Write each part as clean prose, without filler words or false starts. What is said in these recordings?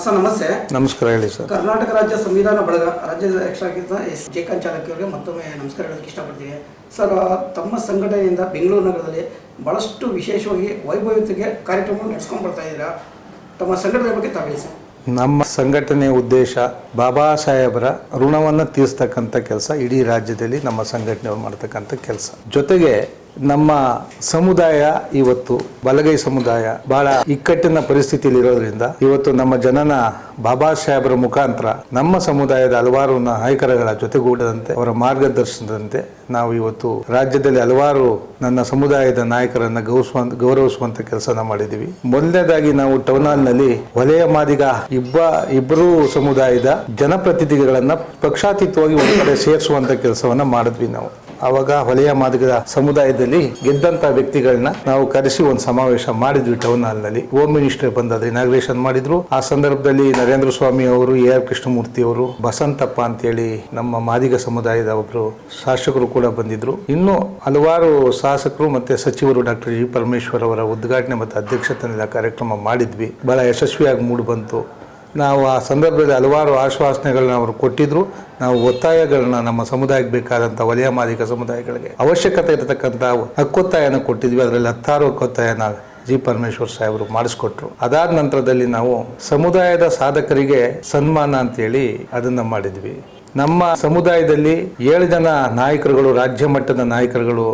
Sir ನಮಸ್ತೆ. ನಮಸ್ಕಾರ, ಹೇಳಿ ಸರ್. ಕರ್ನಾಟಕ ರಾಜ್ಯ ಸಂವಿಧಾನ ಬಳಗ ರಾಜ್ಯಾಧ್ಯಕ್ಷರಾಗಿದ್ದ ಎಸ್ ಜಯಕಾಂತ್ ಚಾಲಕಿ ಅವರಿಗೆ ಮತ್ತೊಮ್ಮೆ ನಮಸ್ಕಾರ ಹೇಳೋದಕ್ಕೆ ಇಷ್ಟಪಡ್ತೀವಿ. ಸರ್, ತಮ್ಮ ಸಂಘಟನೆಯಿಂದ ಬೆಂಗಳೂರು ನಗರದಲ್ಲಿ ಭಾಳಷ್ಟು ವಿಶೇಷವಾಗಿ ವೈಭವತೆಗೆ ಕಾರ್ಯಕ್ರಮ ನಡೆಸ್ಕೊಂಡು ಬರ್ತಾ ಇದ್ದೀರಾ. ತಮ್ಮ ಸಂಘಟನೆ ಬಗ್ಗೆ ತಾವೇಳಿ ಸರ್. ನಮ್ಮ ಸಂಘಟನೆಯ ಉದ್ದೇಶ ಬಾಬಾ ಸಾಹೇಬರ ಋಣವನ್ನು ತೀರಿಸ್ತಕ್ಕಂಥ ಕೆಲಸ ಇಡೀ ರಾಜ್ಯದಲ್ಲಿ ನಮ್ಮ ಸಂಘಟನೆಯವರು ಮಾಡ್ತಕ್ಕಂಥ ಕೆಲಸ. ಜೊತೆಗೆ ನಮ್ಮ ಸಮುದಾಯ ಇವತ್ತು ಬಲಗೈ ಸಮುದಾಯ ಬಹಳ ಇಕ್ಕಟ್ಟಿನ ಪರಿಸ್ಥಿತಿಯಲ್ಲಿ ಇರೋದ್ರಿಂದ ಇವತ್ತು ನಮ್ಮ ಜನನ ಬಾಬಾ ಸಾಹೇಬರ ಮುಖಾಂತರ ನಮ್ಮ ಸಮುದಾಯದ ಹಲವಾರು ನಾಯಕರುಗಳ ಜೊತೆಗೂಡದಂತೆ ಅವರ ಮಾರ್ಗದರ್ಶನದಂತೆ ನಾವು ಇವತ್ತು ರಾಜ್ಯದಲ್ಲಿ ಹಲವಾರು ನನ್ನ ಸಮುದಾಯದ ನಾಯಕರನ್ನ ಗೌರವಿಸುವಂತ ಕೆಲಸನ ಮಾಡಿದ್ದೀವಿ. ಮೊದಲನೇದಾಗಿ ನಾವು ಟೌನ್ ಹಾಲ್ ನಲ್ಲಿ ವಲಯ ಮಾದಿಗ ಇಬ್ಬರು ಸಮುದಾಯದ ಜನಪ್ರತಿನಿಧಿಗಳನ್ನ ಪಕ್ಷಾತೀತವಾಗಿ ಒಂದು ಕಡೆ ಸೇರಿಸುವಂತ ಕೆಲಸವನ್ನ ಮಾಡಿದ್ವಿ. ನಾವು ಆವಾಗ ವಲಯ ಮಾದಿಗದ ಸಮುದಾಯದಲ್ಲಿ ಗೆದ್ದಂತ ವ್ಯಕ್ತಿಗಳನ್ನ ನಾವು ಕರೆಸಿ ಒಂದು ಸಮಾವೇಶ ಮಾಡಿದ್ವಿ ಟೌನ್ ಹಾಲ್ ನಲ್ಲಿ. ಹೋಮ್ ಮಿನಿಸ್ಟರ್ ಬಂದದ್ದು ಇನಾಗ್ರೇಷನ್ ಮಾಡಿದ್ರು. ಆ ಸಂದರ್ಭದಲ್ಲಿ ನರೇಂದ್ರ ಸ್ವಾಮಿ ಅವರು, AR ಕೃಷ್ಣಮೂರ್ತಿ ಅವರು, ಬಸಂತಪ್ಪ ಅಂತೇಳಿ ನಮ್ಮ ಮಾದಿಗ ಸಮುದಾಯದ ಒಬ್ರು ಶಾಸಕರು ಕೂಡ ಬಂದಿದ್ರು. ಇನ್ನು ಹಲವಾರು ಶಾಸಕರು ಮತ್ತೆ ಸಚಿವರು ಡಾಕ್ಟರ್ G. ಪರಮೇಶ್ವರ್ ಅವರ ಉದ್ಘಾಟನೆ ಮತ್ತು ಅಧ್ಯಕ್ಷತೆಯ ಕಾರ್ಯಕ್ರಮ ಮಾಡಿದ್ವಿ. ಬಹಳ ಯಶಸ್ವಿಯಾಗಿ ಮೂಡಿ ಬಂತು. ನಾವು ಆ ಸಂದರ್ಭದಲ್ಲಿ ಹಲವಾರು ಆಶ್ವಾಸನೆಗಳನ್ನ ಅವರು ಕೊಟ್ಟಿದ್ರು. ನಾವು ಒತ್ತಾಯಗಳನ್ನ ನಮ್ಮ ಸಮುದಾಯಕ್ಕೆ ಬೇಕಾದಂಥ ವಲಯ ಮಾದಿಗ ಸಮುದಾಯಗಳಿಗೆ ಅವಶ್ಯಕತೆ ಇರತಕ್ಕಂಥ ಹಕ್ಕೊತ್ತಾಯನ ಕೊಟ್ಟಿದ್ವಿ. ಅದರಲ್ಲಿ 10 ಹಕ್ಕೊತ್ತಾಯನ G. ಪರಮೇಶ್ವರ್ ಸಾಹೇಬರು ಮಾಡಿಸ್ಕೊಟ್ರು. ಅದಾದ ನಂತರದಲ್ಲಿ ನಾವು ಸಮುದಾಯದ ಸಾಧಕರಿಗೆ ಸನ್ಮಾನ ಅಂತೇಳಿ ಅದನ್ನ ಮಾಡಿದ್ವಿ. ನಮ್ಮ ಸಮುದಾಯದಲ್ಲಿ 7 ಜನ ನಾಯಕರುಗಳು, ರಾಜ್ಯ ಮಟ್ಟದ ನಾಯಕರುಗಳು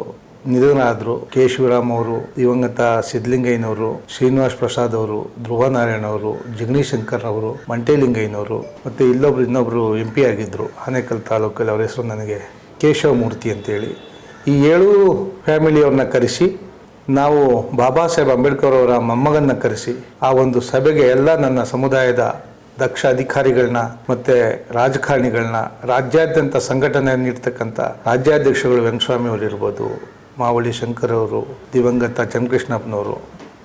ನಿಧನರಾದರು. ಕೆ. ಶಿವರಾಮ್ ಅವರು, ದಿವಂಗತ ಸಿದ್ಧಲಿಂಗಯ್ಯನವರು, ಶ್ರೀನಿವಾಸ್ ಪ್ರಸಾದ್ ಅವರು, ಧ್ರುವ ನಾರಾಯಣ ಅವರು, ಜಗಣೀಶ್ ಶಂಕರ್ ಅವರು, ಮಂಟೇಲಿಂಗಯ್ಯನವರು, ಮತ್ತೆ ಇನ್ನೊಬ್ರು MP ಆಗಿದ್ರು ಆನೇಕಲ್ ತಾಲೂಕಲ್ಲಿ. ಅವರ ಹೆಸರು ನನಗೆ ಕೇಶವಮೂರ್ತಿ ಅಂತೇಳಿ. ಈ 7 ಫ್ಯಾಮಿಲಿಯವ್ರನ್ನ ಕರೆಸಿ ನಾವು ಬಾಬಾ ಸಾಹೇಬ್ ಅಂಬೇಡ್ಕರ್ ಅವರ ಮೊಮ್ಮಗನ್ನ ಕರೆಸಿ ಆ ಒಂದು ಸಭೆಗೆ ಎಲ್ಲ ನನ್ನ ಸಮುದಾಯದ ದಕ್ಷ ಅಧಿಕಾರಿಗಳನ್ನ ಮತ್ತೆ ರಾಜಕಾರಣಿಗಳನ್ನ, ರಾಜ್ಯಾದ್ಯಂತ ಸಂಘಟನೆ ನೀಡ್ತಕ್ಕಂಥ ರಾಜ್ಯಾಧ್ಯಕ್ಷಗಳು ವೆಂಕಟಸ್ವಾಮಿ ಅವರು ಇರ್ಬೋದು, ಮಾವಳಿ ಶಂಕರ್ ಅವರು, ದಿವಂಗತ ಚನ್ನಕೃಷ್ಣಪ್ಪನವರು,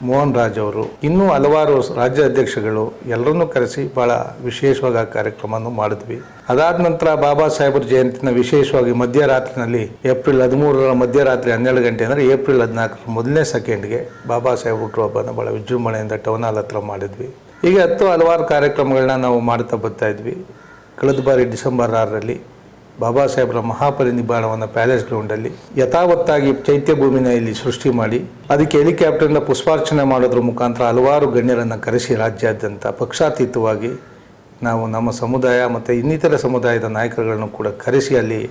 ಮೋಹನ್ ರಾಜ್ ಅವರು, ಇನ್ನೂ ಹಲವಾರು ರಾಜ್ಯ ಅಧ್ಯಕ್ಷಗಳು ಎಲ್ಲರನ್ನೂ ಕರೆಸಿ ಬಹಳ ವಿಶೇಷವಾಗಿ ಆ ಕಾರ್ಯಕ್ರಮವನ್ನು ಮಾಡಿದ್ವಿ. ಅದಾದ ನಂತರ ಬಾಬಾ ಸಾಹೇಬರ ಜಯಂತಿನ ವಿಶೇಷವಾಗಿ ಮಧ್ಯರಾತ್ರಿನಲ್ಲಿ ಏಪ್ರಿಲ್ 13 ಮಧ್ಯರಾತ್ರಿ 12 ಗಂಟೆ ಅಂದರೆ ಏಪ್ರಿಲ್ 14 ಮೊದಲನೇ ಸೆಕೆಂಡ್ಗೆ ಬಾಬಾ ಸಾಹೇಬ್ ಹುಟ್ಟುಹಬ್ಬನ ಬಹಳ ವಿಜೃಂಭಣೆಯಿಂದ ಟೌನ್ ಹಾಲ್ ಹತ್ರ ಮಾಡಿದ್ವಿ. ಹೀಗೆ ಹಲವಾರು ಕಾರ್ಯಕ್ರಮಗಳನ್ನ ನಾವು ಮಾಡ್ತಾ ಬರ್ತಾ ಇದ್ವಿ. ಕಳೆದ ಬಾರಿ ಡಿಸೆಂಬರ್ 6ರಲ್ಲಿ ಬಾಬಾ ಸಾಹೇಬರ ಮಹಾಪರಿನಿಬ್ಬಾಣವನ್ನು ಪ್ಯಾಲೇಸ್ ಗ್ರೌಂಡಲ್ಲಿ ಯಥಾವತ್ತಾಗಿ ಚೈತ್ಯ ಭೂಮಿನ ಇಲ್ಲಿ ಸೃಷ್ಟಿ ಮಾಡಿ ಅದಕ್ಕೆ ಹೆಲಿಕಾಪ್ಟರ್ನ ಪುಷ್ಪಾರ್ಚನೆ ಮಾಡೋದ್ರ ಮುಖಾಂತರ ಹಲವಾರು ಗಣ್ಯರನ್ನು ಕರೆಸಿ ರಾಜ್ಯಾದ್ಯಂತ ಪಕ್ಷಾತೀತವಾಗಿ ನಾವು ನಮ್ಮ ಸಮುದಾಯ ಮತ್ತು ಇನ್ನಿತರ ಸಮುದಾಯದ ನಾಯಕರುಗಳನ್ನು ಕೂಡ ಕರೆಸಿ ಅಲ್ಲಿ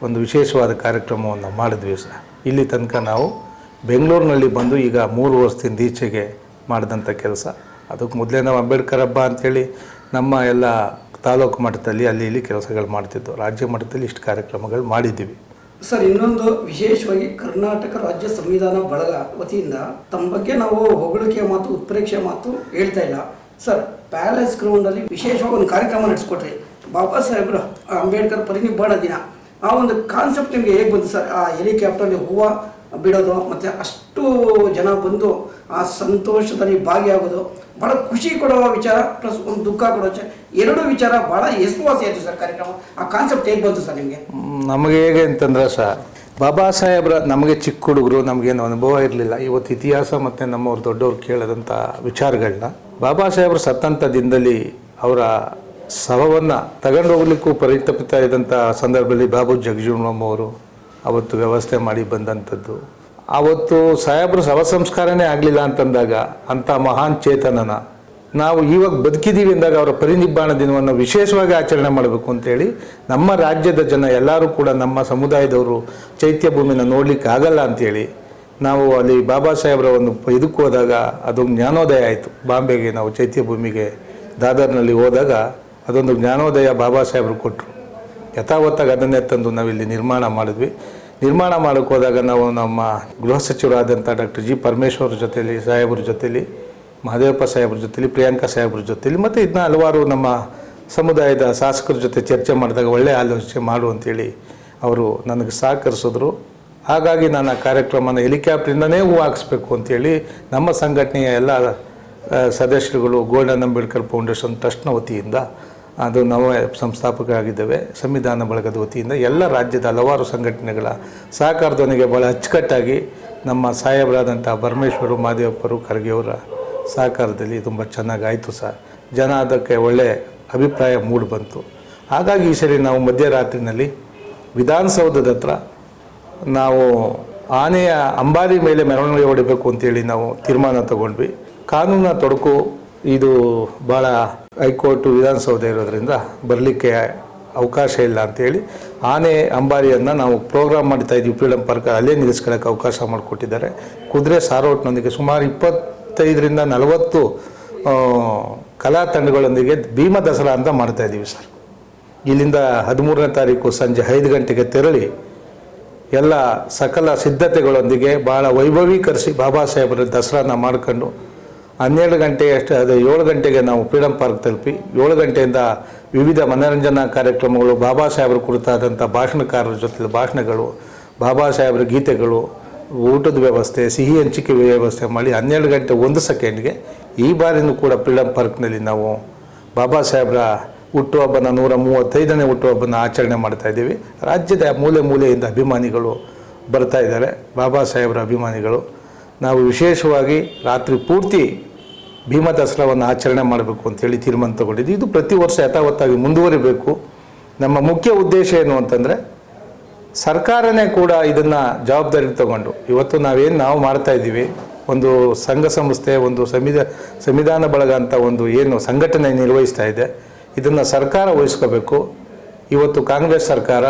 ಒಂದು ವಿಶೇಷವಾದ ಕಾರ್ಯಕ್ರಮವನ್ನು ಮಾಡಿದ್ವಿ ಸರ್. ಇಲ್ಲಿ ತನಕ ನಾವು ಬೆಂಗಳೂರಿನಲ್ಲಿ ಬಂದು ಈಗ 3 ವರ್ಷದಿಂದ ಈಚೆಗೆ ಮಾಡಿದಂಥ ಕೆಲಸ. ಅದಕ್ಕೆ ಮೊದಲೇ ನಾವು ಅಂಬೇಡ್ಕರ್ ಹಬ್ಬ ಅಂಥೇಳಿ ನಮ್ಮ ಎಲ್ಲ ತಾಲೂಕು ಮಟ್ಟದಲ್ಲಿ ಅಲ್ಲಿ ಇಲ್ಲಿ ಕೆಲಸಗಳು ಮಾಡ್ತಿದ್ದು. ರಾಜ್ಯ ಮಟ್ಟದಲ್ಲಿ ಇಷ್ಟು ಕಾರ್ಯಕ್ರಮಗಳು ಮಾಡಿದ್ದೀವಿ ಸರ್. ಇನ್ನೊಂದು ವಿಶೇಷವಾಗಿ ಕರ್ನಾಟಕ ರಾಜ್ಯ ಸಂವಿಧಾನ ಬಳಗ ವತಿಯಿಂದ ತಮ್ಮ ಬಗ್ಗೆ ನಾವು ಹೊಗಳಿಕೆಯ ಮಾತು, ಉತ್ಪ್ರೇಕ್ಷೆಯ ಮಾತು ಹೇಳ್ತಾ ಇಲ್ಲ ಸರ್. ಪ್ಯಾಲೇಸ್ ಗ್ರೌಂಡಲ್ಲಿ ವಿಶೇಷವಾಗಿ ಒಂದು ಕಾರ್ಯಕ್ರಮ ನಡೆಸ್ಕೊಟ್ರಿ. ಬಾಬಾ ಸಾಹೇಬ್ರ ಅಂಬೇಡ್ಕರ್ ಪರಿನಿಬ್ಬಾಣ ದಿನ. ಆ ಒಂದು ಕಾನ್ಸೆಪ್ಟ್ ನಿಮಗೆ ಹೇಗೆ ಬಂತು ಸರ್? ಆ ಹೆಲಿಕಾಪ್ಟರ್ಲಿ ಹೂವು ಬಿಡೋದು ಮತ್ತು ಅಷ್ಟು ಜನ ಬಂದು ಆ ಸಂತೋಷದಲ್ಲಿ ಭಾಗಿಯಾಗೋದು ಭಾಳ ಖುಷಿ ಕೊಡುವ ವಿಚಾರ, ಪ್ಲಸ್ ಒಂದು ದುಃಖ ಕೊಡೋ ವಿಚಾರ, 2 ವಿಚಾರ ಭಾಳ ಯಶಸ್ವಾಸಿ ಆಯಿತು ಸರ್ ಕಾರ್ಯಕ್ರಮ. ಆ ಕಾನ್ಸೆಪ್ಟ್ ಹೇಗೆ ಬಂತು ಸರ್ ನಿಮಗೆ? ನಮಗೆ ಹೇಗೆ ಅಂತಂದ್ರೆ ಸರ್, ಬಾಬಾ ಸಾಹೇಬ್ರ ನಮಗೆ ಚಿಕ್ಕ ಹುಡುಗರು, ನಮಗೇನು ಅನುಭವ ಇರಲಿಲ್ಲ. ಇವತ್ತು ಇತಿಹಾಸ ಮತ್ತು ನಮ್ಮವ್ರು ದೊಡ್ಡವ್ರು ಕೇಳದಂಥ ವಿಚಾರಗಳನ್ನ ಬಾಬಾ ಸಾಹೇಬ್ರ ಸತ್ತಂಥ ದಿನದಲ್ಲಿ ಅವರ ಶವವನ್ನು ತಗೊಂಡು ಹೋಗ್ಲಿಕ್ಕೂ ಪರಿತಪಿಸ್ತಾ ಇದ್ದಂಥ ಸಂದರ್ಭದಲ್ಲಿ ಬಾಬು ಜಗಜೀವನರಾಮ್ ಅವರು ಅವತ್ತು ವ್ಯವಸ್ಥೆ ಮಾಡಿ ಬಂದಂಥದ್ದು. ಆವತ್ತು ಸಾಹೇಬ್ರು ಶವ ಸಂಸ್ಕಾರನೇ ಆಗಲಿಲ್ಲ ಅಂತಂದಾಗ ಅಂಥ ಮಹಾನ್ ಚೇತನನ ನಾವು ಇವಾಗ ಬದುಕಿದ್ದೀವಿ ಅಂದಾಗ ಅವರ ಪರಿನಿಬ್ಬಾಣ ದಿನವನ್ನು ವಿಶೇಷವಾಗಿ ಆಚರಣೆ ಮಾಡಬೇಕು ಅಂತೇಳಿ ನಮ್ಮ ರಾಜ್ಯದ ಜನ ಎಲ್ಲರೂ ಕೂಡ ನಮ್ಮ ಸಮುದಾಯದವರು ಚೈತ್ಯ ಭೂಮಿನ ನೋಡ್ಲಿಕ್ಕೆ ಆಗಲ್ಲ ಅಂಥೇಳಿ ನಾವು ಅಲ್ಲಿ ಬಾಬಾ ಸಾಹೇಬ್ರ ಒಂದು ಇದಕ್ಕೆ ಹೋದಾಗ ಅದೊಂದು ಜ್ಞಾನೋದಯ ಆಯಿತು. ಬಾಂಬೆಗೆ ನಾವು ಚೈತ್ಯ ಭೂಮಿಗೆ ದಾದರ್ನಲ್ಲಿ ಹೋದಾಗ ಅದೊಂದು ಜ್ಞಾನೋದಯ ಬಾಬಾ ಸಾಹೇಬರು ಕೊಟ್ಟರು. ಯಥಾವತ್ತಾಗಿ ಅದನ್ನೇ ತಂದು ನಾವಿಲ್ಲಿ ನಿರ್ಮಾಣ ಮಾಡಿದ್ವಿ. ನಿರ್ಮಾಣ ಮಾಡೋಕ್ಕೆ ಹೋದಾಗ ನಾವು ನಮ್ಮ ಗೃಹ ಸಚಿವರಾದಂಥ ಡಾಕ್ಟರ್ G. ಪರಮೇಶ್ವರ್ ಜೊತೆಲಿ, ಸಾಹೇಬ್ರ ಜೊತೆಲಿ, ಮಹದೇವಪ್ಪ ಸಾಹೇಬ್ರ ಜೊತೆಲಿ, ಪ್ರಿಯಾಂಕಾ ಸಾಹೇಬ್ರ ಜೊತೆಲಿ ಮತ್ತು ಇದನ್ನ ಹಲವಾರು ನಮ್ಮ ಸಮುದಾಯದ ಶಾಸಕರ ಜೊತೆ ಚರ್ಚೆ ಮಾಡಿದಾಗ ಒಳ್ಳೆಯ ಆಲೋಚನೆ ಮಾಡು ಅಂತೇಳಿ ಅವರು ನನಗೆ ಸಹಕರಿಸಿದ್ರು. ಹಾಗಾಗಿ ನಾನು ಆ ಕಾರ್ಯಕ್ರಮನ ಹೆಲಿಕಾಪ್ಟರಿಂದನೇ ಹೂ ಹಾಕಿಸ್ಬೇಕು ಅಂತೇಳಿ ನಮ್ಮ ಸಂಘಟನೆಯ ಎಲ್ಲ ಸದಸ್ಯರುಗಳು ಗೋಲ್ಡನ್ ಅಂಬೇಡ್ಕರ್ ಫೌಂಡೇಶನ್ ಟ್ರಸ್ಟ್ನ ವತಿಯಿಂದ, ಅದು ನಾವು ಸಂಸ್ಥಾಪಕರಾಗಿದ್ದೇವೆ, ಸಂವಿಧಾನ ಬಳಗದ ವತಿಯಿಂದ ಎಲ್ಲ ರಾಜ್ಯದ ಹಲವಾರು ಸಂಘಟನೆಗಳ ಸಹಕಾರದೊಂದಿಗೆ ಭಾಳ ಅಚ್ಚುಕಟ್ಟಾಗಿ ನಮ್ಮ ಸಾಹೇಬರಾದಂಥ ಪರಮೇಶ್ವರು, ಮಾದೇವಪ್ಪರು, ಖರ್ಗೆಯವರ ಸಹಕಾರದಲ್ಲಿ ತುಂಬ ಚೆನ್ನಾಗಾಯಿತು ಸರ್. ಜನ ಅದಕ್ಕೆ ಒಳ್ಳೆ ಅಭಿಪ್ರಾಯ ಮೂಡಿ ಬಂತು. ಹಾಗಾಗಿ ಈ ಸರಿ ನಾವು ಮಧ್ಯರಾತ್ರಿನಲ್ಲಿ ವಿಧಾನಸೌಧದ ಹತ್ರ ನಾವು ಆನೆಯ ಅಂಬಾರಿ ಮೇಲೆ ಮೆರವಣಿಗೆ ಹೊಡಿಬೇಕು ಅಂತೇಳಿ ನಾವು ತೀರ್ಮಾನ ತಗೊಂಡ್ವಿ. ಕಾನೂನಿನ ತೊಡಕು ಇದು ಭಾಳ ಹೈಕೋರ್ಟು ವಿಧಾನಸೌಧ ಇರೋದ್ರಿಂದ ಬರಲಿಕ್ಕೆ ಅವಕಾಶ ಇಲ್ಲ ಅಂತೇಳಿ ಆನೆ ಅಂಬಾರಿಯನ್ನು ನಾವು ಪ್ರೋಗ್ರಾಮ್ ಮಾಡ್ತಾ ಇದ್ವಿ. ಫ್ರೀಡಮ್ ಪಾರ್ಕ್ ಅಲ್ಲೇ ನಿಲ್ಲಿಸ್ಕೊಳ್ಳೋಕ್ಕೆ ಅವಕಾಶ ಮಾಡಿಕೊಟ್ಟಿದ್ದಾರೆ. ಕುದುರೆ ಸಾರೋಟ್ನೊಂದಿಗೆ ಸುಮಾರು 25ರಿಂದ 40 ಕಲಾ ತಂಡಗಳೊಂದಿಗೆ ಭೀಮ ದಸರಾ ಅಂತ ಮಾಡ್ತಾಯಿದ್ದೀವಿ ಸರ್. ಇಲ್ಲಿಂದ 13ನೇ ತಾರೀಕು ಸಂಜೆ 5 ಗಂಟೆಗೆ ತೆರಳಿ ಎಲ್ಲ ಸಕಲ ಸಿದ್ಧತೆಗಳೊಂದಿಗೆ ಭಾಳ ವೈಭವೀಕರಿಸಿ ಬಾಬಾ ಸಾಹೇಬರ ದಸರಾನ ಮಾಡ್ಕೊಂಡು 12 ಗಂಟೆ ಅಷ್ಟು ಅದು 7 ಗಂಟೆಗೆ ನಾವು ಫ್ರೀಡಮ್ ಪಾರ್ಕ್ ತಲುಪಿ 7 ಗಂಟೆಯಿಂದ ವಿವಿಧ ಮನೋರಂಜನಾ ಕಾರ್ಯಕ್ರಮಗಳು, ಬಾಬಾ ಸಾಹೇಬರ ಕುರಿತಾದಂಥ ಭಾಷಣಕಾರರ ಜೊತೆ ಭಾಷಣಗಳು, ಬಾಬಾ ಸಾಹೇಬರ ಗೀತೆಗಳು, ಊಟದ ವ್ಯವಸ್ಥೆ, ಸಿಹಿ ಹಂಚಿಕೆ ವ್ಯವಸ್ಥೆ ಮಾಡಿ 12 ಗಂಟೆ 1 ಸೆಕೆಂಡ್ಗೆ ಈ ಬಾರಿನೂ ಕೂಡ ಫ್ರೀಡಮ್ ಪಾರ್ಕ್ನಲ್ಲಿ ನಾವು ಬಾಬಾ ಸಾಹೇಬರ ಹುಟ್ಟುಹಬ್ಬನ 135ನೇ ಹುಟ್ಟುಹಬ್ಬನ ಆಚರಣೆ ಮಾಡ್ತಾಯಿದ್ದೀವಿ. ರಾಜ್ಯದ ಮೂಲೆ ಮೂಲೆಯಿಂದ ಅಭಿಮಾನಿಗಳು ಬರ್ತಾ ಇದ್ದಾರೆ, ಬಾಬಾ ಸಾಹೇಬರ ಅಭಿಮಾನಿಗಳು. ನಾವು ವಿಶೇಷವಾಗಿ ರಾತ್ರಿ ಪೂರ್ತಿ ಭೀಮ ದಸರಾವನ್ನು ಆಚರಣೆ ಮಾಡಬೇಕು ಅಂತೇಳಿ ತೀರ್ಮಾನ ತಗೊಂಡಿದ್ವಿ. ಇದು ಪ್ರತಿ ವರ್ಷ ಯಥಾವತ್ತಾಗಿ ಮುಂದುವರಿಬೇಕು. ನಮ್ಮ ಮುಖ್ಯ ಉದ್ದೇಶ ಏನು ಅಂತಂದರೆ ಸರ್ಕಾರನೇ ಕೂಡ ಇದನ್ನು ಜವಾಬ್ದಾರಿ ತಗೊಂಡು ಇವತ್ತು ನಾವು ಮಾಡ್ತಾ ಇದ್ದೀವಿ, ಒಂದು ಸಂಘ ಸಂಸ್ಥೆ, ಒಂದು ಸಂವಿಧಾನ ಬಳಗ ಅಂತ ಒಂದು ಏನು ಸಂಘಟನೆ ನಿರ್ವಹಿಸ್ತಾ ಇದೆ, ಇದನ್ನು ಸರ್ಕಾರ ವಹಿಸ್ಕೋಬೇಕು. ಇವತ್ತು ಕಾಂಗ್ರೆಸ್ ಸರ್ಕಾರ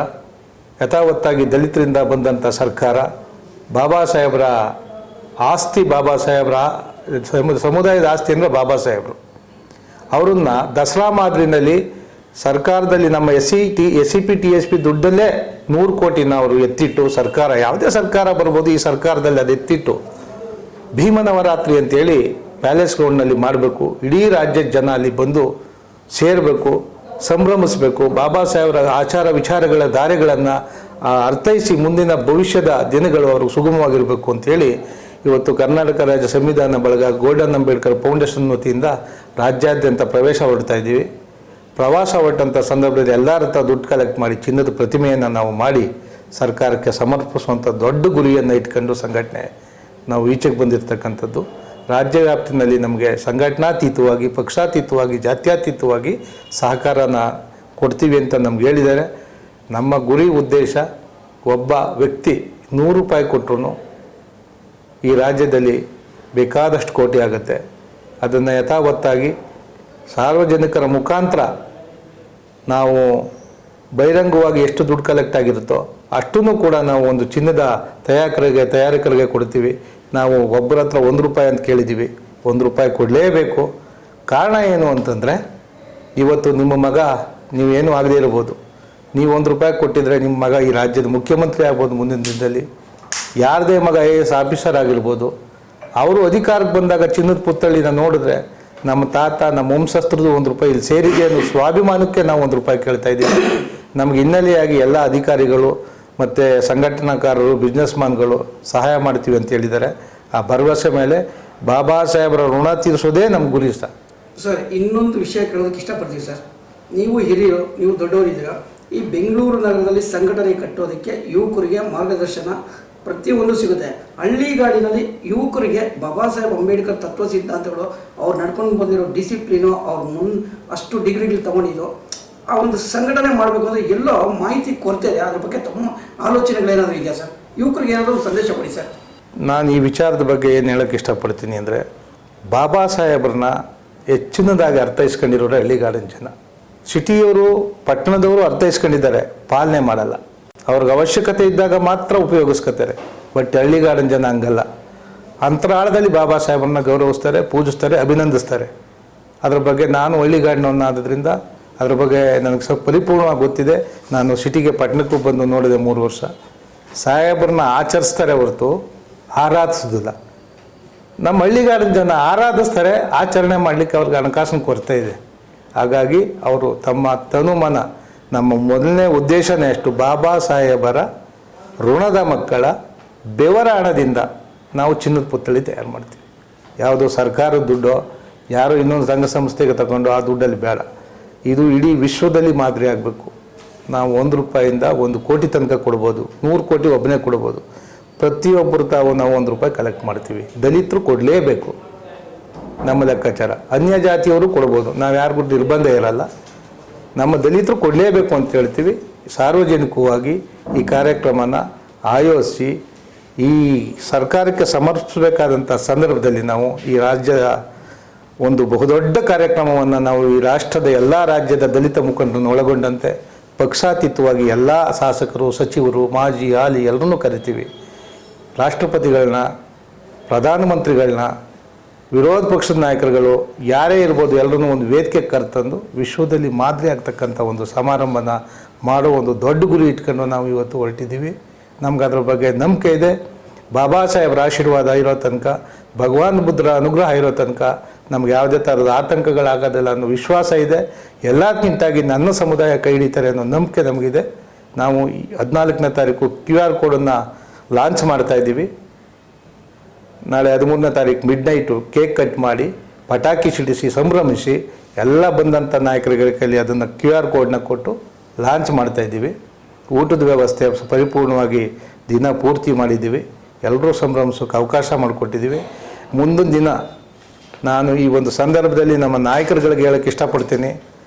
ಯಥಾವತ್ತಾಗಿ ದಲಿತರಿಂದ ಬಂದಂಥ ಸರ್ಕಾರ, ಬಾಬಾ ಸಾಹೇಬರ ಆಸ್ತಿ, ಬಾಬಾ ಸಾಹೇಬರ ಸಮುದಾಯದ ಆಸ್ತಿ ಅಂದರೆ ಬಾಬಾ ಸಾಹೇಬರು. ಅವರನ್ನು ದಸರಾ ಮಾದರಿನಲ್ಲಿ ಸರ್ಕಾರದಲ್ಲಿ ನಮ್ಮ SCP TSP ದುಡ್ಡಲ್ಲೇ 100 ಕೋಟಿನ ಅವರು ಎತ್ತಿಟ್ಟು, ಸರ್ಕಾರ ಯಾವುದೇ ಸರ್ಕಾರ ಬರ್ಬೋದು, ಈ ಸರ್ಕಾರದಲ್ಲಿ ಅದು ಎತ್ತಿಟ್ಟು ಭೀಮನವರಾತ್ರಿ ಅಂತೇಳಿ ಪ್ಯಾಲೇಸ್ ಗ್ರೌಂಡ್ನಲ್ಲಿ ಮಾಡಬೇಕು. ಇಡೀ ರಾಜ್ಯದ ಜನ ಅಲ್ಲಿ ಬಂದು ಸೇರಬೇಕು, ಸಂಭ್ರಮಿಸಬೇಕು. ಬಾಬಾ ಸಾಹೇಬರ ಆಚಾರ ವಿಚಾರಗಳ ದಾರಿಗಳನ್ನು ಅರ್ಥೈಸಿ ಮುಂದಿನ ಭವಿಷ್ಯದ ದಿನಗಳು ಅವರು ಸುಗಮವಾಗಿರಬೇಕು ಅಂತೇಳಿ ಇವತ್ತು ಕರ್ನಾಟಕ ರಾಜ್ಯ ಸಂವಿಧಾನ ಬಳಗ ಗೋಲ್ಡನ್ ಅಂಬೇಡ್ಕರ್ ಫೌಂಡೇಶನ್ ವತಿಯಿಂದ ರಾಜ್ಯಾದ್ಯಂತ ಪ್ರವೇಶ ಹೊರಡ್ತಾ ಇದ್ದೀವಿ. ಪ್ರವಾಸ ಹೊರಟಂಥ ಸಂದರ್ಭದಲ್ಲಿ ಎಲ್ಲರ ಹತ್ರ ದುಡ್ಡು ಕಲೆಕ್ಟ್ ಮಾಡಿ ಚಿನ್ನದ ಪ್ರತಿಮೆಯನ್ನು ನಾವು ಮಾಡಿ ಸರ್ಕಾರಕ್ಕೆ ಸಮರ್ಪಿಸುವಂಥ ದೊಡ್ಡ ಗುರಿಯನ್ನು ಇಟ್ಕೊಂಡು ಸಂಘಟನೆ ನಾವು ಈಚೆಗೆ ಬಂದಿರತಕ್ಕಂಥದ್ದು. ರಾಜ್ಯ ವ್ಯಾಪ್ತಿನಲ್ಲಿ ನಮಗೆ ಸಂಘಟನಾತೀತವಾಗಿ, ಪಕ್ಷಾತೀತವಾಗಿ, ಜಾತ್ಯತೀತವಾಗಿ ಸಹಕಾರನ ಕೊಡ್ತೀವಿ ಅಂತ ನಮ್ಗೆ ಹೇಳಿದ್ದಾರೆ. ನಮ್ಮ ಗುರಿ ಉದ್ದೇಶ ಒಬ್ಬ ವ್ಯಕ್ತಿ 100 ರೂಪಾಯಿ ಕೊಟ್ಟರು ಈ ರಾಜ್ಯದಲ್ಲಿ ಬೇಕಾದಷ್ಟು ಕೋಟಿ ಆಗುತ್ತೆ. ಅದನ್ನು ಯಥಾವತ್ತಾಗಿ ಸಾರ್ವಜನಿಕರ ಮುಖಾಂತರ ನಾವು ಬಹಿರಂಗವಾಗಿ ಎಷ್ಟು ದುಡ್ಡು ಕಲೆಕ್ಟ್ ಆಗಿರುತ್ತೋ ಅಷ್ಟೂ ಕೂಡ ನಾವು ಒಂದು ಚಿನ್ನದ ತಯಾರಕರಿಗೆ ಕೊಡ್ತೀವಿ. ನಾವು ಒಬ್ಬರ ಹತ್ರ 1 ರೂಪಾಯಿ ಅಂತ ಕೇಳಿದ್ದೀವಿ, 1 ರೂಪಾಯಿ ಕೊಡಲೇಬೇಕು. ಕಾರಣ ಏನು ಅಂತಂದರೆ ಇವತ್ತು ನಿಮ್ಮ ಮಗ ನೀವೇನೂ ಆಗದೇ ಇರ್ಬೋದು, ನೀವು 1 ರೂಪಾಯಿ ಕೊಟ್ಟಿದ್ರೆ ನಿಮ್ಮ ಮಗ ಈ ರಾಜ್ಯದ ಮುಖ್ಯಮಂತ್ರಿ ಆಗ್ಬೋದು ಮುಂದಿನ ದಿನದಲ್ಲಿ. ಯಾರದೇ ಮಗ AS ಆಫೀಸರ್ ಆಗಿರ್ಬೋದು. ಅವರು ಅಧಿಕಾರಕ್ಕೆ ಬಂದಾಗ ಚಿನ್ನದ ಪುತ್ಥಳಿನ ನೋಡಿದ್ರೆ ನಮ್ಮ ತಾತ, ನಮ್ಮ ವಂಶಸ್ಥರದ್ದು 1 ರೂಪಾಯಿ ಇಲ್ಲಿ ಸೇರಿದೆ ಅನ್ನೋ ಸ್ವಾಭಿಮಾನಕ್ಕೆ ನಾವು 1 ರೂಪಾಯಿ ಕೇಳ್ತಾ ಇದ್ದೀವಿ. ನಮಗೆ ಹಿನ್ನೆಲೆಯಾಗಿ ಎಲ್ಲ ಅಧಿಕಾರಿಗಳು ಮತ್ತು ಸಂಘಟನಾಕಾರರು, ಬಿಸ್ನೆಸ್ಮ್ಯಾನ್ಗಳು ಸಹಾಯ ಮಾಡ್ತೀವಿ ಅಂತ ಹೇಳಿದ್ದಾರೆ. ಆ ಭರವಸೆ ಮೇಲೆ ಬಾಬಾ ಸಾಹೇಬರ ಋಣ ತೀರಿಸೋದೇ ನಮ್ಮ ಗುರಿ ಸರ್. ಇನ್ನೊಂದು ವಿಷಯ ಕೇಳೋದಕ್ಕೆ ಇಷ್ಟಪಡ್ತೀವಿ ಸರ್. ನೀವು ಹಿರಿಯರು, ನೀವು ದೊಡ್ಡವರಿದ್ದೀರಾ. ಈ ಬೆಂಗಳೂರು ನಗರದಲ್ಲಿ ಸಂಘಟನೆ ಕಟ್ಟೋದಕ್ಕೆ ಯುವಕರಿಗೆ ಮಾರ್ಗದರ್ಶನ ಪ್ರತಿಯೊಂದು ಸಿಗುತ್ತೆ. ಹಳ್ಳಿಗಾಡಿನಲ್ಲಿ ಯುವಕರಿಗೆ ಬಾಬಾ ಸಾಹೇಬ್ ಅಂಬೇಡ್ಕರ್ ತತ್ವ ಸಿದ್ಧಾಂತಗಳು, ಅವ್ರು ನಡ್ಕೊಂಡು ಬಂದಿರೋ ಡಿಸಿಪ್ಲಿನು, ಅವ್ರು ಅಷ್ಟು ಡಿಗ್ರಿಗಳು ತಗೊಂಡಿದ್ದು, ಆ ಒಂದು ಸಂಘಟನೆ ಮಾಡಬೇಕು ಅಂದರೆ ಎಲ್ಲೋ ಮಾಹಿತಿ ಕೊರತೆ ಇದೆ. ಅದ್ರ ಬಗ್ಗೆ ತಮ್ಮ ಆಲೋಚನೆಗಳೇನಾದರೂ ಇದೆಯಾ ಸರ್? ಯುವಕರಿಗೆ ಏನಾದರೂ ಸಂದೇಶ ಕೊಡಿ ಸರ್. ನಾನು ಈ ವಿಚಾರದ ಬಗ್ಗೆ ಏನು ಹೇಳೋಕ್ಕೆ ಇಷ್ಟಪಡ್ತೀನಿ ಅಂದರೆ, ಬಾಬಾ ಸಾಹೇಬ್ರನ್ನ ಹೆಚ್ಚಿನದಾಗಿ ಅರ್ಥೈಸ್ಕೊಂಡಿರೋರು ಹಳ್ಳಿಗಾಡಿನ ಜನ. ಸಿಟಿಯವರು, ಪಟ್ಟಣದವರು ಅರ್ಥೈಸ್ಕೊಂಡಿದ್ದಾರೆ, ಪಾಲನೆ ಮಾಡಲ್ಲ. ಅವ್ರಿಗೆ ಅವಶ್ಯಕತೆ ಇದ್ದಾಗ ಮಾತ್ರ ಉಪಯೋಗಿಸ್ಕೊತಾರೆ. ಬಟ್ ಹಳ್ಳಿಗಾಡಿನ ಜನ ಹಂಗಲ್ಲ. ಅಂತರಾಳದಲ್ಲಿ ಬಾಬಾ ಸಾಹೇಬ್ರನ್ನ ಗೌರವಿಸ್ತಾರೆ, ಪೂಜಿಸ್ತಾರೆ, ಅಭಿನಂದಿಸ್ತಾರೆ. ಅದ್ರ ಬಗ್ಗೆ ನಾನು ಹಳ್ಳಿಗಾಡಿನವನ್ನಾದ್ದರಿಂದ ಅದ್ರ ಬಗ್ಗೆ ನನಗೆ ಸ್ವಲ್ಪ ಪರಿಪೂರ್ಣವಾಗಿ ಗೊತ್ತಿದೆ. ನಾನು ಸಿಟಿಗೆ, ಪಟ್ಟಣಕ್ಕೂ ಬಂದು ನೋಡಿದೆ 3 ವರ್ಷ. ಸಾಹೇಬ್ರನ್ನ ಆಚರಿಸ್ತಾರೆ ಹೊರತು ಆರಾಧಿಸೋದಿಲ್ಲ. ನಮ್ಮ ಹಳ್ಳಿಗಾಡಿನ ಜನ ಆರಾಧಿಸ್ತಾರೆ, ಆಚರಣೆ ಮಾಡಲಿಕ್ಕೆ ಅವ್ರಿಗೆ ಹಣಕಾಸಿನ ಕೊರತೆ ಇದೆ. ಹಾಗಾಗಿ ಅವರು ತಮ್ಮ ತನುಮನ, ನಮ್ಮ ಮೊದಲನೇ ಉದ್ದೇಶನೇ ಅಷ್ಟು, ಬಾಬಾ ಸಾಹೇಬರ ಋಣದ ಮಕ್ಕಳ ಬೆವರ ಹಣದಿಂದ ನಾವು ಚಿನ್ನದ ಪುತ್ಥಳಿ ತಯಾರು ಮಾಡ್ತೀವಿ. ಯಾವುದೋ ಸರ್ಕಾರದ ದುಡ್ಡು, ಯಾರೋ ಇನ್ನೊಂದು ಸಂಘ ಸಂಸ್ಥೆಗೆ ತಗೊಂಡು ಆ ದುಡ್ಡಲ್ಲಿ ಬೇಡ. ಇದು ಇಡೀ ವಿಶ್ವದಲ್ಲಿ ಮಾದರಿ ಆಗಬೇಕು. ನಾವು 1 ರೂಪಾಯಿಂದ 1 ಕೋಟಿ ತನಕ ಕೊಡ್ಬೋದು, 100 ಕೋಟಿ ಒಬ್ಬನೇ ಕೊಡ್ಬೋದು. ಪ್ರತಿಯೊಬ್ಬರು ತಾವು ನಾವು 1 ರೂಪಾಯಿ ಕಲೆಕ್ಟ್ ಮಾಡ್ತೀವಿ. ದಲಿತರು ಕೊಡಲೇಬೇಕು. ನಮ್ಮ ಲೆಕ್ಕಾಚಾರ. ಅನ್ಯ ಜಾತಿಯವರು ಕೊಡ್ಬೋದು, ನಾವು ಯಾರಿಗೂ ನಿರ್ಬಂಧ ಇರಲ್ಲ. ನಮ್ಮ ದಲಿತರು ಕೊಡಲೇಬೇಕು ಅಂತ ಹೇಳ್ತೀವಿ. ಸಾರ್ವಜನಿಕವಾಗಿ ಈ ಕಾರ್ಯಕ್ರಮನ ಆಯೋಜಿಸಿ ಈ ಸರ್ಕಾರಕ್ಕೆ ಸಮರ್ಪಿಸಬೇಕಾದಂಥ ಸಂದರ್ಭದಲ್ಲಿ ನಾವು ಈ ರಾಜ್ಯದ ಒಂದು ಬಹುದೊಡ್ಡ ಕಾರ್ಯಕ್ರಮವನ್ನು ನಾವು ಈ ರಾಷ್ಟ್ರದ ಎಲ್ಲ ರಾಜ್ಯದ ದಲಿತ ಮುಖಂಡರನ್ನು ಒಳಗೊಂಡಂತೆ ಪಕ್ಷಾತೀತವಾಗಿ ಎಲ್ಲ ಶಾಸಕರು, ಸಚಿವರು, ಮಾಜಿ, ಹಾಲಿ ಎಲ್ಲರನ್ನೂ ಕರಿತೀವಿ. ರಾಷ್ಟ್ರಪತಿಗಳನ್ನ, ಪ್ರಧಾನಮಂತ್ರಿಗಳನ್ನ, ವಿರೋಧ ಪಕ್ಷದ ನಾಯಕರುಗಳು ಯಾರೇ ಇರ್ಬೋದು ಎಲ್ಲರನ್ನೂ ಒಂದು ವೇದಿಕೆ ಕರೆತಂದು ವಿಶ್ವದಲ್ಲಿ ಮಾದರಿ ಆಗ್ತಕ್ಕಂಥ ಒಂದು ಸಮಾರಂಭನ ಮಾಡೋ ಒಂದು ದೊಡ್ಡ ಗುರಿ ಇಟ್ಕೊಂಡು ನಾವು ಇವತ್ತು ಹೊರಟಿದ್ದೀವಿ. ನಮ್ಗೆ ಅದ್ರ ಬಗ್ಗೆ ನಂಬಿಕೆ ಇದೆ. ಬಾಬಾ ಸಾಹೇಬ್ರ ಆಶೀರ್ವಾದ ಇರೋ ತನಕ, ಭಗವಾನ್ ಬುದ್ಧರ ಅನುಗ್ರಹ ಇರೋ ತನಕ ನಮ್ಗೆ ಯಾವುದೇ ಥರದ ಆತಂಕಗಳಾಗೋದಿಲ್ಲ ಅನ್ನೋ ವಿಶ್ವಾಸ ಇದೆ. ಎಲ್ಲಕ್ಕಿಂತಾಗಿ ನನ್ನ ಸಮುದಾಯ ಕೈ ಹಿಡಿತಾರೆ ಅನ್ನೋ ನಂಬಿಕೆ ನಮಗಿದೆ. ನಾವು 14ನೇ ತಾರೀಕು QR ಕೋಡನ್ನು ಲಾಂಚ್ ಮಾಡ್ತಾಯಿದ್ದೀವಿ. ನಾಳೆ 13ನೇ ತಾರೀಕು ಮಿಡ್ನೈಟು ಕೇಕ್ ಕಟ್ ಮಾಡಿ ಪಟಾಕಿ ಸಿಡಿಸಿ ಸಂಭ್ರಮಿಸಿ ಎಲ್ಲ ಬಂದಂಥ ನಾಯಕರುಗಳ ಕೈಲಿ ಅದನ್ನು QR ಕೋಡ್ನ ಕೊಟ್ಟು ಲಾಂಚ್ ಮಾಡ್ತಾಯಿದ್ದೀವಿ. ಊಟದ ವ್ಯವಸ್ಥೆ ಪರಿಪೂರ್ಣವಾಗಿ ದಿನ ಪೂರ್ತಿ ಮಾಡಿದ್ದೀವಿ. ಎಲ್ಲರೂ ಸಂಭ್ರಮಿಸೋಕೆ ಅವಕಾಶ ಮಾಡಿಕೊಟ್ಟಿದ್ದೀವಿ. ಮುಂದಿನ ದಿನ ನಾನು ಈ ಒಂದು ಸಂದರ್ಭದಲ್ಲಿ ನಮ್ಮ ನಾಯಕರುಗಳಿಗೆ ಹೇಳೋಕ್ಕೆ ಇಷ್ಟಪಡ್ತೀನಿ.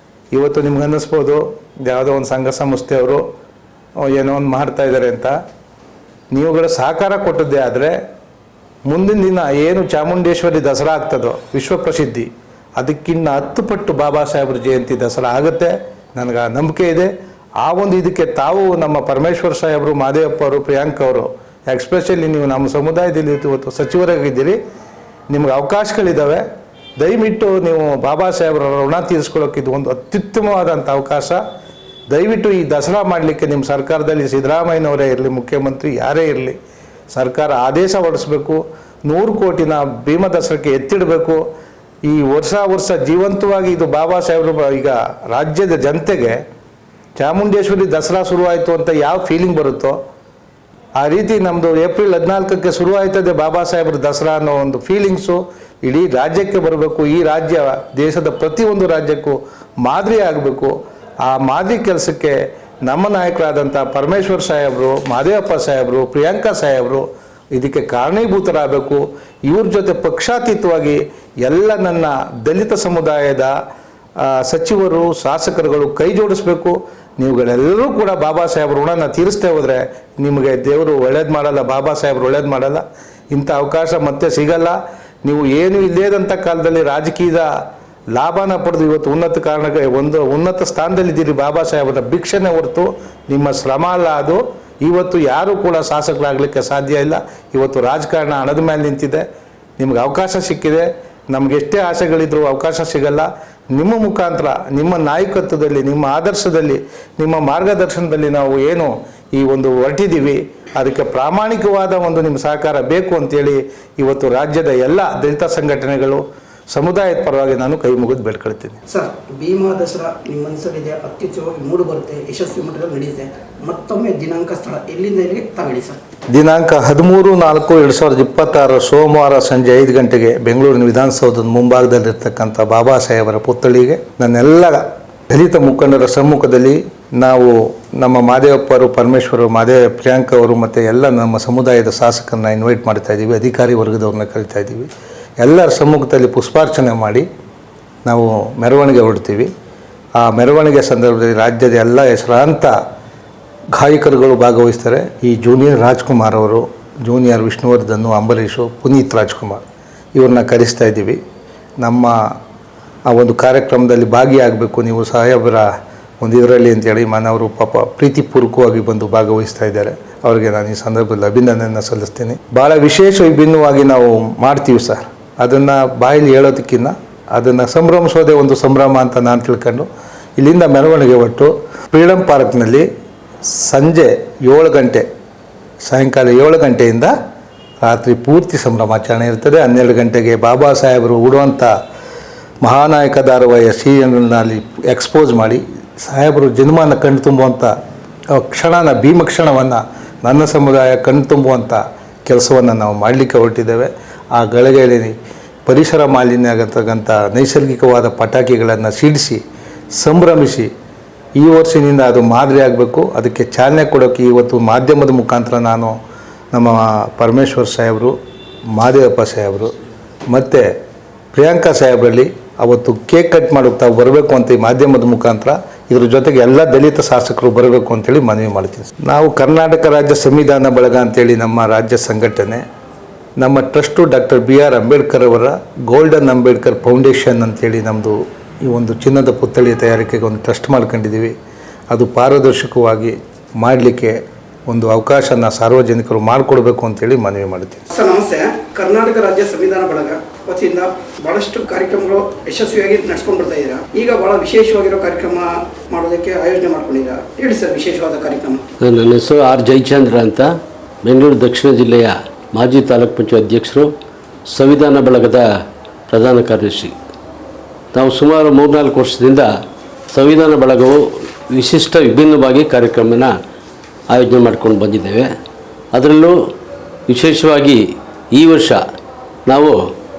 ಇವತ್ತು ನಿಮ್ಗೆ ಅನ್ನಿಸ್ಬೋದು ಯಾವುದೋ ಒಂದು ಸಂಘ ಸಂಸ್ಥೆಯವರು ಏನೋ ಒಂದು ಮಾಡ್ತಾಯಿದ್ದಾರೆ ಅಂತ. ನೀವುಗಳ ಸಹಕಾರ ಕೊಟ್ಟದ್ದೇ ಆದರೆ ಮುಂದಿನ ದಿನ ಏನು ಚಾಮುಂಡೇಶ್ವರಿ ದಸರಾ ಆಗ್ತದೋ ವಿಶ್ವಪ್ರಸಿದ್ಧಿ, ಅದಕ್ಕಿಂತ 10 ಪಟ್ಟು ಬಾಬಾ ಸಾಹೇಬ್ರ ಜಯಂತಿ ದಸರಾ ಆಗುತ್ತೆ. ನನಗೆ ಆ ನಂಬಿಕೆ ಇದೆ. ಆ ಒಂದು ಇದಕ್ಕೆ ತಾವು ನಮ್ಮ ಪರಮೇಶ್ವರ್ ಸಾಹೇಬರು, ಮಾದೇವಪ್ಪ ಅವರು, ಪ್ರಿಯಾಂಕ್ ಅವರು, ಎಕ್ಸ್ಪೆಷಲಿ ನೀವು ನಮ್ಮ ಸಮುದಾಯದಲ್ಲಿ ಇವತ್ತು ಸಚಿವರಾಗಿದ್ದೀರಿ, ನಿಮ್ಗೆ ಅವಕಾಶಗಳಿದ್ದಾವೆ. ದಯವಿಟ್ಟು ನೀವು ಬಾಬಾ ಸಾಹೇಬ್ರ ಋಣ ತೀರಿಸ್ಕೊಳ್ಳೋಕೆ ಇದು ಒಂದು ಅತ್ಯುತ್ತಮವಾದಂಥ ಅವಕಾಶ. ದಯವಿಟ್ಟು ಈ ದಸರಾ ಮಾಡಲಿಕ್ಕೆ ನಿಮ್ಮ ಸರ್ಕಾರದಲ್ಲಿ ಸಿದ್ದರಾಮಯ್ಯನವರೇ ಇರಲಿ, ಮುಖ್ಯಮಂತ್ರಿ ಯಾರೇ ಇರಲಿ, ಸರ್ಕಾರ ಆದೇಶ ಹೊರಡಿಸ್ಬೇಕು. 100 ಕೋಟಿನ ಭೀಮ ದಸರಾಕ್ಕೆ ಎತ್ತಿಡಬೇಕು. ಈ ವರ್ಷ ಜೀವಂತವಾಗಿ ಇದು ಬಾಬಾ ಸಾಹೇಬ್ರು ಈಗ ರಾಜ್ಯದ ಜನತೆಗೆ ಚಾಮುಂಡೇಶ್ವರಿ ದಸರಾ ಶುರುವಾಯಿತು ಅಂತ ಯಾವ ಫೀಲಿಂಗ್ ಬರುತ್ತೋ ಆ ರೀತಿ ನಮ್ಮದು ಏಪ್ರಿಲ್ 14ಕ್ಕೆ ಶುರುವಾಯ್ತದೆ ಬಾಬಾ ಸಾಹೇಬ್ರ ದಸರಾ ಅನ್ನೋ ಒಂದು ಫೀಲಿಂಗ್ಸು ಇಡೀ ರಾಜ್ಯಕ್ಕೆ ಬರಬೇಕು. ಈ ರಾಜ್ಯ ದೇಶದ ಪ್ರತಿಯೊಂದು ರಾಜ್ಯಕ್ಕೂ ಮಾದರಿ ಆಗಬೇಕು. ಆ ಮಾದರಿ ಕೆಲಸಕ್ಕೆ ನಮ್ಮ ನಾಯಕರಾದಂಥ ಪರಮೇಶ್ವರ್ ಸಾಹೇಬರು, ಮಾದೇವಪ್ಪ ಸಾಹೇಬರು, ಪ್ರಿಯಾಂಕಾ ಸಾಹೇಬರು ಇದಕ್ಕೆ ಕಾರಣೀಭೂತರಾಗಬೇಕು. ಇವ್ರ ಜೊತೆ ಪಕ್ಷಾತೀತವಾಗಿ ಎಲ್ಲ ನನ್ನ ದಲಿತ ಸಮುದಾಯದ ಸಚಿವರು, ಶಾಸಕರುಗಳು ಕೈ ಜೋಡಿಸ್ಬೇಕು. ನೀವುಗಳೆಲ್ಲರೂ ಕೂಡ ಬಾಬಾ ಸಾಹೇಬ್ರ ಋಣನ ತೀರಿಸ್ತೇ ಹೋದರೆ ನಿಮಗೆ ದೇವರು ಒಳ್ಳೇದು ಮಾಡಲ್ಲ, ಬಾಬಾ ಸಾಹೇಬ್ರು ಒಳ್ಳೇದು ಮಾಡಲ್ಲ. ಇಂಥ ಅವಕಾಶ ಮತ್ತೆ ಸಿಗಲ್ಲ. ನೀವು ಏನು ಇಲ್ಲೇದಂಥ ಕಾಲದಲ್ಲಿ ರಾಜಕೀಯದ ಲಾಭನ ಪಡೆದು ಇವತ್ತು ಉನ್ನತ ಸ್ಥಾನದಲ್ಲಿದ್ದೀರಿ. ಬಾಬಾ ಸಾಹೇಬರ ಭಿಕ್ಷೆನೇ ಹೊರತು ನಿಮ್ಮ ಶ್ರಮ ಅಲ್ಲ ಅದು. ಇವತ್ತು ಯಾರೂ ಕೂಡ ಶಾಸಕರಾಗಲಿಕ್ಕೆ ಸಾಧ್ಯ ಇಲ್ಲ. ಇವತ್ತು ರಾಜಕಾರಣ ಹಣದ ಮೇಲೆ ನಿಂತಿದೆ. ನಿಮ್ಗೆ ಅವಕಾಶ ಸಿಕ್ಕಿದೆ. ನಮ್ಗೆ ಎಷ್ಟೇ ಆಸೆಗಳಿದ್ರೂ ಅವಕಾಶ ಸಿಗಲ್ಲ. ನಿಮ್ಮ ಮುಖಾಂತರ, ನಿಮ್ಮ ನಾಯಕತ್ವದಲ್ಲಿ, ನಿಮ್ಮ ಆದರ್ಶದಲ್ಲಿ, ನಿಮ್ಮ ಮಾರ್ಗದರ್ಶನದಲ್ಲಿ ನಾವು ಏನು ಈ ಒಂದು ಹೊರಟಿದ್ದೀವಿ ಅದಕ್ಕೆ ಪ್ರಾಮಾಣಿಕವಾದ ಒಂದು ನಿಮ್ಮ ಸಹಕಾರ ಬೇಕು ಅಂತೇಳಿ ಇವತ್ತು ರಾಜ್ಯದ ಎಲ್ಲ ದಲಿತ ಸಂಘಟನೆಗಳು, ಸಮುದಾಯದ ಪರವಾಗಿ ನಾನು ಕೈ ಮುಗಿದು ಬೇಡ್ಕೊಳ್ತೀನಿ. ಸರ್, ಭೀಮಾ ದಸರಾ ನಿಮ್ಮ ಮನಸ್ಸಲ್ಲಿದೆ, ಅತ್ಯುಚ್ಚವಾಗಿ ಮೂಡಿ ಬರುತ್ತೆ, ಯಶಸ್ವಿ ಮಟ್ಟದಲ್ಲಿ ನಡೆಯುತ್ತೆ. ಮತ್ತೊಮ್ಮೆ ದಿನಾಂಕ, ಸ್ಥಳ ಎಲ್ಲಿಂದ ಎಲ್ಲಿಗೆ ತಾಗಡಿ ಸರ್? ದಿನಾಂಕ 13/4/2026 ಸೋಮವಾರ ಸಂಜೆ 5 ಗಂಟೆಗೆ ಬೆಂಗಳೂರಿನ ವಿಧಾನಸೌಧದ ಮುಂಭಾಗದಲ್ಲಿರ್ತಕ್ಕಂಥ ಬಾಬಾ ಸಾಹೇಬರ ಪುತ್ಥಳಿಗೆ ನನ್ನೆಲ್ಲ ದಲಿತ ಮುಖಂಡರ ಸಮ್ಮುಖದಲ್ಲಿ ನಾವು ನಮ್ಮ ಮಾದೇವಪ್ಪರು, ಪರಮೇಶ್ವರು, ಪ್ರಿಯಾಂಕ ಅವರು ಮತ್ತು ಎಲ್ಲ ನಮ್ಮ ಸಮುದಾಯದ ಶಾಸಕರನ್ನ ಇನ್ವೈಟ್ ಮಾಡ್ತಾ ಇದ್ದೀವಿ. ಅಧಿಕಾರಿ ವರ್ಗದವ್ರನ್ನ ಕರಿತಾ ಇದ್ದೀವಿ. ಎಲ್ಲರ ಸಮ್ಮುಖದಲ್ಲಿ ಪುಷ್ಪಾರ್ಚನೆ ಮಾಡಿ ನಾವು ಮೆರವಣಿಗೆ ಹೊರಡ್ತೀವಿ. ಆ ಮೆರವಣಿಗೆ ಸಂದರ್ಭದಲ್ಲಿ ರಾಜ್ಯದ ಎಲ್ಲ ಹೆಸರಾಂತ ಗಾಯಕರುಗಳು ಭಾಗವಹಿಸ್ತಾರೆ. ಈ ಜೂನಿಯರ್ ರಾಜ್ಕುಮಾರ್ ಅವರು, ಜೂನಿಯರ್ ವಿಷ್ಣುವರ್ಧನ್, ಅಂಬರೀಷು, ಪುನೀತ್ ರಾಜ್ಕುಮಾರ್ ಇವ್ರನ್ನ ಕರೆಸ್ತಾ ಇದ್ದೀವಿ. ನಮ್ಮ ಆ ಒಂದು ಕಾರ್ಯಕ್ರಮದಲ್ಲಿ ಭಾಗಿಯಾಗಬೇಕು ನೀವು ಸಾಹೇಬರ ಒಂದು ಇದರಲ್ಲಿ ಅಂತೇಳಿ ಮನವರು ಪಾಪ ಪ್ರೀತಿಪೂರ್ವಕವಾಗಿ ಬಂದು ಭಾಗವಹಿಸ್ತಾ ಇದ್ದಾರೆ. ಅವರಿಗೆ ನಾನು ಈ ಸಂದರ್ಭದಲ್ಲಿ ಅಭಿನಂದನೆಯನ್ನು ಸಲ್ಲಿಸ್ತೀನಿ. ಭಾಳ ವಿಶೇಷ ವಿಭಿನ್ನವಾಗಿ ನಾವು ಮಾಡ್ತೀವಿ ಸರ್. ಅದನ್ನು ಬಾಯಲ್ಲಿ ಹೇಳೋದಕ್ಕಿಂತ ಅದನ್ನು ಸಂಭ್ರಮಿಸೋದೇ ಒಂದು ಸಂಭ್ರಮ ಅಂತ ನಾನು ತಿಳ್ಕೊಂಡು ಇಲ್ಲಿಂದ ಮೆರವಣಿಗೆ ಹೊರಟು ಫ್ರೀಡಮ್ ಪಾರ್ಕ್ನಲ್ಲಿ ಸಂಜೆ 7 ಗಂಟೆ, ಸಾಯಂಕಾಲ 7 ಗಂಟೆಯಿಂದ ರಾತ್ರಿ ಪೂರ್ತಿ ಸಂಭ್ರಮಾಚರಣೆ ಇರ್ತದೆ. 12 ಗಂಟೆಗೆ ಬಾಬಾ ಸಾಹೇಬರು ಉಡುವಂಥ ಮಹಾನಾಯಕ ಧಾರಾವಾಹಿಯ ಸೀರಿಯಲ್ನಲ್ಲಿ ಎಕ್ಸ್ಪೋಸ್ ಮಾಡಿ ಸಾಹೇಬರು ಜನ್ಮನ ಕಣ್ಣು ತುಂಬುವಂಥ ಕ್ಷಣನ, ಭೀಮ ಕ್ಷಣವನ್ನು ನನ್ನ ಸಮುದಾಯ ಕಣ್ಣು ತುಂಬುವಂಥ ಕೆಲಸವನ್ನು ನಾವು ಮಾಡಲಿಕ್ಕೆ ಹೊರಟಿದ್ದೇವೆ. ಆ ಗಳಿಗೆಯಲ್ಲಿ ಪರಿಸರ ಮಾಲಿನ್ಯ ಆಗತಕ್ಕಂಥ ನೈಸರ್ಗಿಕವಾದ ಪಟಾಕಿಗಳನ್ನು ಸಿಡಿಸಿ ಸಂಭ್ರಮಿಸಿ ಈ ವರ್ಷದಿಂದ ಅದು ಮಾದರಿ ಆಗಬೇಕು. ಅದಕ್ಕೆ ಚಾಲನೆ ಕೊಡೋಕ್ಕೆ ಇವತ್ತು ಮಾಧ್ಯಮದ ಮುಖಾಂತರ ನಾನು ನಮ್ಮ ಪರಮೇಶ್ವರ್ ಸಾಹೇಬರು, ಮಾದೇವಪ್ಪ ಸಾಹೇಬರು ಮತ್ತು ಪ್ರಿಯಾಂಕಾ ಸಾಹೇಬರಲ್ಲಿ ಅವತ್ತು ಕೇಕ್ ಕಟ್ ಮಾಡೋಕೆ ತಾವು ಬರಬೇಕು ಅಂತ ಈ ಮಾಧ್ಯಮದ ಮುಖಾಂತರ ಇದ್ರ ಜೊತೆಗೆ ಎಲ್ಲ ದಲಿತ ಶಾಸಕರು ಬರಬೇಕು ಅಂತೇಳಿ ಮನವಿ ಮಾಡ್ತೀನಿ. ನಾವು ಕರ್ನಾಟಕ ರಾಜ್ಯ ಸಂವಿಧಾನ ಬಳಗ ಅಂತೇಳಿ ನಮ್ಮ ರಾಜ್ಯ ಸಂಘಟನೆ, ನಮ್ಮ ಟ್ರಸ್ಟು ಡಾಕ್ಟರ್ BR ಅಂಬೇಡ್ಕರ್ ಅವರ ಗೋಲ್ಡನ್ ಅಂಬೇಡ್ಕರ್ ಫೌಂಡೇಶನ್ ಅಂತೇಳಿ ನಮ್ಮದು ಈ ಒಂದು ಚಿನ್ನದ ಪುತ್ಥಳಿಯ ತಯಾರಿಕೆಗೆ ಒಂದು ಟ್ರಸ್ಟ್ ಮಾಡ್ಕೊಂಡಿದ್ದೀವಿ. ಅದು ಪಾರದರ್ಶಕವಾಗಿ ಮಾಡಲಿಕ್ಕೆ ಒಂದು ಅವಕಾಶನ ಸಾರ್ವಜನಿಕರು ಮಾಡಿಕೊಡ್ಬೇಕು ಅಂತೇಳಿ ಮನವಿ ಮಾಡ್ತೀವಿ. ಸರ್ ನಮಸ್ತೆ. ಕರ್ನಾಟಕ ರಾಜ್ಯ ಸಂವಿಧಾನ ಬಳಗ ವತಿಯಿಂದ ಬಹಳಷ್ಟು ಕಾರ್ಯಕ್ರಮಗಳು ಯಶಸ್ವಿಯಾಗಿ ನಡೆಸ್ಕೊಂಡು ಬರ್ತಾ ಇದ್ದೀರಾ. ಈಗ ಬಹಳ ವಿಶೇಷವಾಗಿರೋ ಕಾರ್ಯಕ್ರಮ ಮಾಡೋದಕ್ಕೆ ಆಯೋಜನೆ ಮಾಡ್ಕೊಂಡಿದ್ದೀರಾ. ಹೇಳಿ ಸರ್, ವಿಶೇಷವಾದ ಕಾರ್ಯಕ್ರಮ. ನನ್ನ ಹೆಸರು R. ಜಯಚಂದ್ರ ಅಂತ, ಬೆಂಗಳೂರು ದಕ್ಷಿಣ ಜಿಲ್ಲೆಯ ಮಾಜಿ ತಾಲೂಕು ಪಂಚಾಯತ್ ಅಧ್ಯಕ್ಷರು, ಸಂವಿಧಾನ ಬಳಗದ ಪ್ರಧಾನ ಕಾರ್ಯದರ್ಶಿ. ನಾವು ಸುಮಾರು 3-4 ವರ್ಷದಿಂದ ಸಂವಿಧಾನ ಬಳಗವು ವಿಶಿಷ್ಟ ವಿಭಿನ್ನವಾಗಿ ಕಾರ್ಯಕ್ರಮನ ಆಯೋಜನೆ ಮಾಡ್ಕೊಂಡು ಬಂದಿದ್ದೇವೆ. ಅದರಲ್ಲೂ ವಿಶೇಷವಾಗಿ ಈ ವರ್ಷ ನಾವು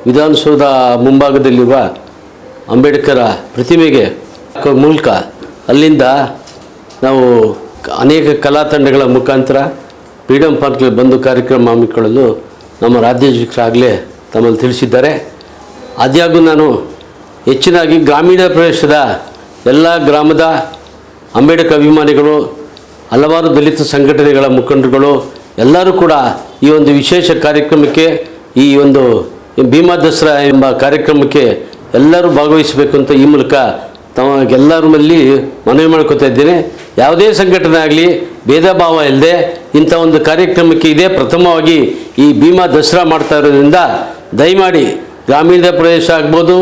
ವಿಧಾನಸೌಧ ಮುಂಭಾಗದಲ್ಲಿರುವ ಅಂಬೇಡ್ಕರ ಪ್ರತಿಮೆಗೆ ಮೂಲಕ ಅಲ್ಲಿಂದ ನಾವು ಅನೇಕ ಕಲಾ ತಂಡಗಳ ಮುಖಾಂತರ ಫ್ರೀಡಮ್ ಪಾರ್ಕ್ಗೆ ಬಂದು ಕಾರ್ಯಕ್ರಮ ಹಮ್ಮಿಕೊಳ್ಳಲು ನಮ್ಮ ರಾಜ್ಯಾಧ್ಯಕ್ಷರಾಗಲೇ ತಮ್ಮಲ್ಲಿ ತಿಳಿಸಿದ್ದಾರೆ. ಆದಾಗ್ಯೂ ನಾನು ಹೆಚ್ಚಿನಾಗಿ ಗ್ರಾಮೀಣ ಪ್ರದೇಶದ ಎಲ್ಲ ಗ್ರಾಮದ ಅಂಬೇಡ್ಕರ್ ಅಭಿಮಾನಿಗಳು, ಹಲವಾರು ದಲಿತ ಸಂಘಟನೆಗಳ ಮುಖಂಡರುಗಳು ಎಲ್ಲರೂ ಕೂಡ ಈ ಒಂದು ವಿಶೇಷ ಕಾರ್ಯಕ್ರಮಕ್ಕೆ, ಈ ಒಂದು ಭೀಮಾ ದಸರಾ ಎಂಬ ಕಾರ್ಯಕ್ರಮಕ್ಕೆ ಎಲ್ಲರೂ ಭಾಗವಹಿಸಬೇಕು ಅಂತ ಈ ಮೂಲಕ ತಮಗೆಲ್ಲರಲ್ಲಿ ಮನವಿ ಮಾಡ್ಕೊತಾ ಇದ್ದೇನೆ. ಯಾವುದೇ ಸಂಘಟನೆ ಆಗಲಿ ಭೇದ ಭಾವ ಇಲ್ಲದೆ ಇಂಥ ಒಂದು ಕಾರ್ಯಕ್ರಮಕ್ಕೆ ಇದೇ ಪ್ರಥಮವಾಗಿ ಈ ಭೀಮಾ ದಸರಾ ಮಾಡ್ತಾ ಇರೋದ್ರಿಂದ ದಯಮಾಡಿ ಗ್ರಾಮೀಣ ಪ್ರದೇಶ ಆಗ್ಬೋದು,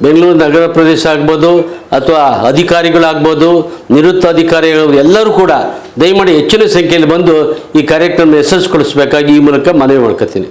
ಬೆಂಗಳೂರು ನಗರ ಪ್ರದೇಶ ಆಗ್ಬೋದು, ಅಥವಾ ಅಧಿಕಾರಿಗಳಾಗ್ಬೋದು, ನಿವೃತ್ತ ಅಧಿಕಾರಿಗಳು ಎಲ್ಲರೂ ಕೂಡ ದಯಮಾಡಿ ಹೆಚ್ಚಿನ ಸಂಖ್ಯೆಯಲ್ಲಿ ಬಂದು ಈ ಕಾರ್ಯಕ್ರಮ ಯಶಸ್ವಿಗೊಳಿಸಬೇಕಾಗಿ ಈ ಮೂಲಕ ಮನವಿ ಮಾಡ್ಕೊತೀನಿ.